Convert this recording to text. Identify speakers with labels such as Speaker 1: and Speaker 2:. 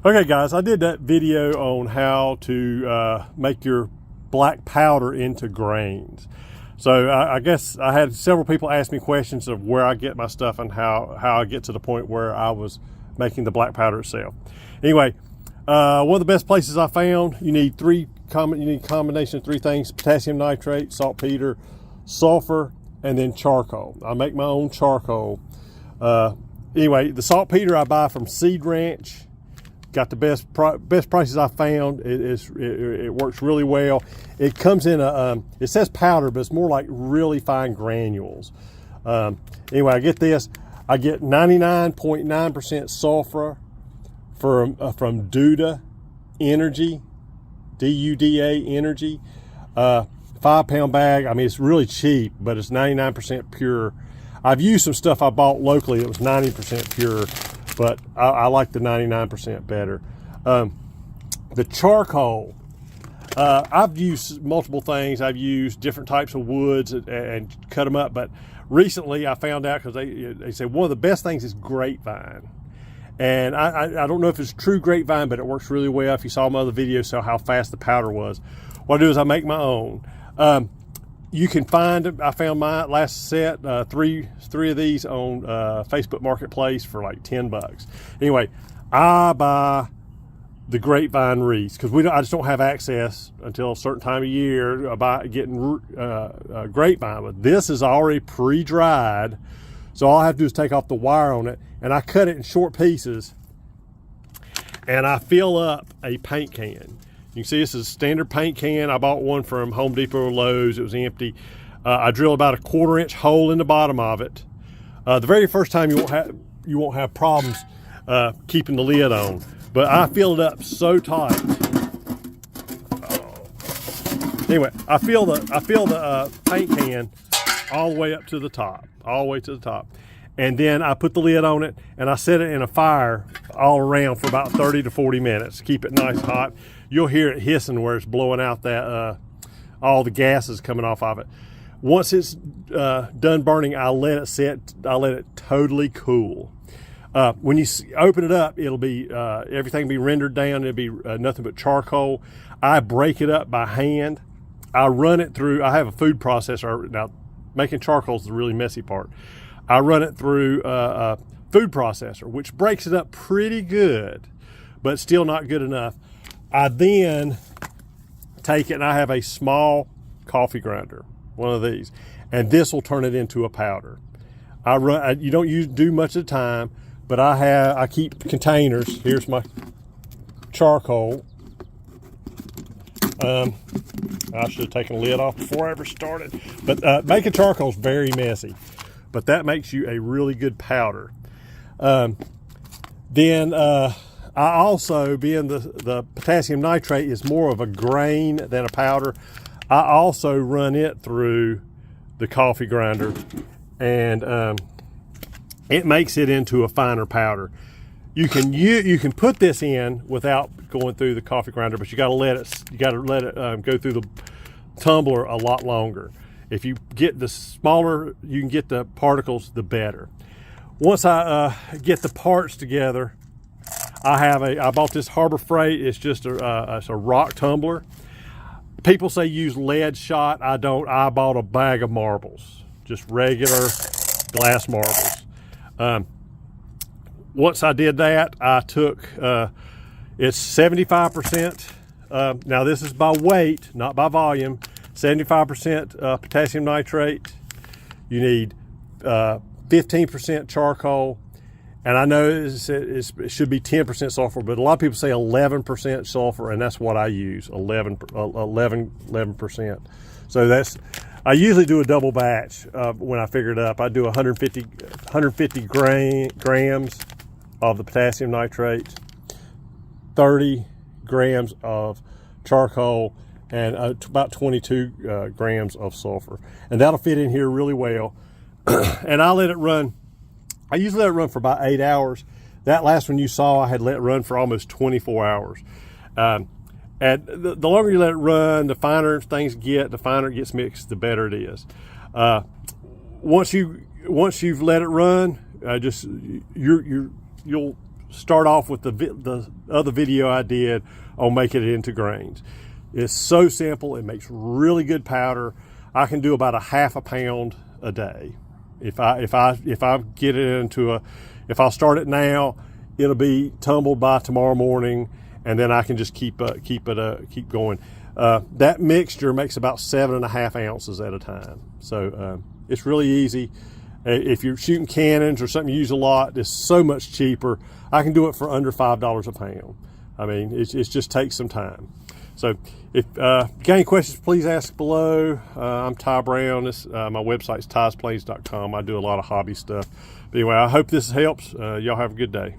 Speaker 1: Okay guys, I did that video on how to make your black powder into grains. So I guess I had several people ask me questions of where I get my stuff and how I get to the point where I was making the black powder itself. Anyway, one of the best places I found, you need a combination of three things: potassium nitrate, saltpeter, sulfur, and then charcoal. I make my own charcoal. Anyway, the saltpeter I buy from Seed Ranch. Got the best prices I found. It works really well. It comes in it says powder, but it's more like really fine granules. Anyway, I get this. I get 99.9% sulfur from Duda Energy, D-U-D-A Energy. 5-pound bag. I mean, it's really cheap, but it's 99% pure. I've used some stuff I bought locally that was 90% pure, but I like the 99% better. The charcoal, I've used multiple things. I've used different types of woods and cut them up, but recently I found out, because they say one of the best things is grapevine. And I don't know if it's true grapevine, but it works really well. If you saw my other video, saw how fast the powder was. What I do is I make my own. You can find, I found my last set, three of these on Facebook Marketplace for like 10 bucks. Anyway, I buy the grapevine wreaths because I just don't have access until a certain time of year about getting grapevine. But this is already pre-dried, so all I have to do is take off the wire on it, and I cut it in short pieces, and I fill up a paint can. You can see this is a standard paint can. I bought one from Home Depot or Lowe's. It was empty. I drilled about a 1/4-inch hole in the bottom of it. The very first time you won't have problems keeping the lid on, but I filled it up so tight. Anyway, I fill the paint can all the way up to the top, and then I put the lid on it and I set it in a fire all around for about 30 to 40 minutes. Keep it nice hot. You'll hear it hissing where it's blowing out that all the gases coming off of it. Once it's done burning, I let it set. I let it totally cool. When you open it up, it'll be everything will be rendered down. It'll be nothing but charcoal. I break it up by hand. I run it through. I have a food processor. Now, making charcoal is the really messy part. I run it through a food processor, which breaks it up pretty good, but still not good enough. I then take it, and I have a small coffee grinder, one of these, and this will turn it into a powder. You don't do much at a time, but I keep containers. Here's my charcoal. I should have taken the lid off before I ever started, but making charcoal is very messy, but that makes you a really good powder. I also, being the potassium nitrate is more of a grain than a powder, I also run it through the coffee grinder, and it makes it into a finer powder. You can put this in without going through the coffee grinder, but you got to let it go through the tumbler a lot longer. If you get the smaller you can get the particles, the better. Once I get the parts together, I bought this Harbor Freight. It's just it's a rock tumbler. People say use lead shot. I don't. I bought a bag of marbles, just regular glass marbles. Once I did that, I took it's 75%. Now this is by weight, not by volume. 75% potassium nitrate. You need 15% charcoal. And I know it should be 10% sulfur, but a lot of people say 11% sulfur, and that's what I use, 11%. So I usually do a double batch when I figure it up. I do 150 grams of the potassium nitrate, 30 grams of charcoal, and about 22 grams of sulfur. And that'll fit in here really well. And I let it run. I usually let it run for about 8 hours. That last one you saw, I had let it run for almost 24 hours. And the longer you let it run, the finer things get, the finer it gets mixed, the better it is. Once you've let it run, you'll start off with the other video I did on making it into grains. It's so simple. It makes really good powder. I can do about a half a pound a day. If I get it into if I'll start it now, it'll be tumbled by tomorrow morning, and then I can just keep going. That mixture makes about 7.5 ounces at a time. So it's really easy. If you're shooting cannons or something you use a lot, it's so much cheaper. I can do it for under $5 a pound. I mean, it just takes some time. So if you got any questions, please ask below. I'm Ty Brown. My website's tysplains.com. I do a lot of hobby stuff. But anyway, I hope this helps. Y'all have a good day.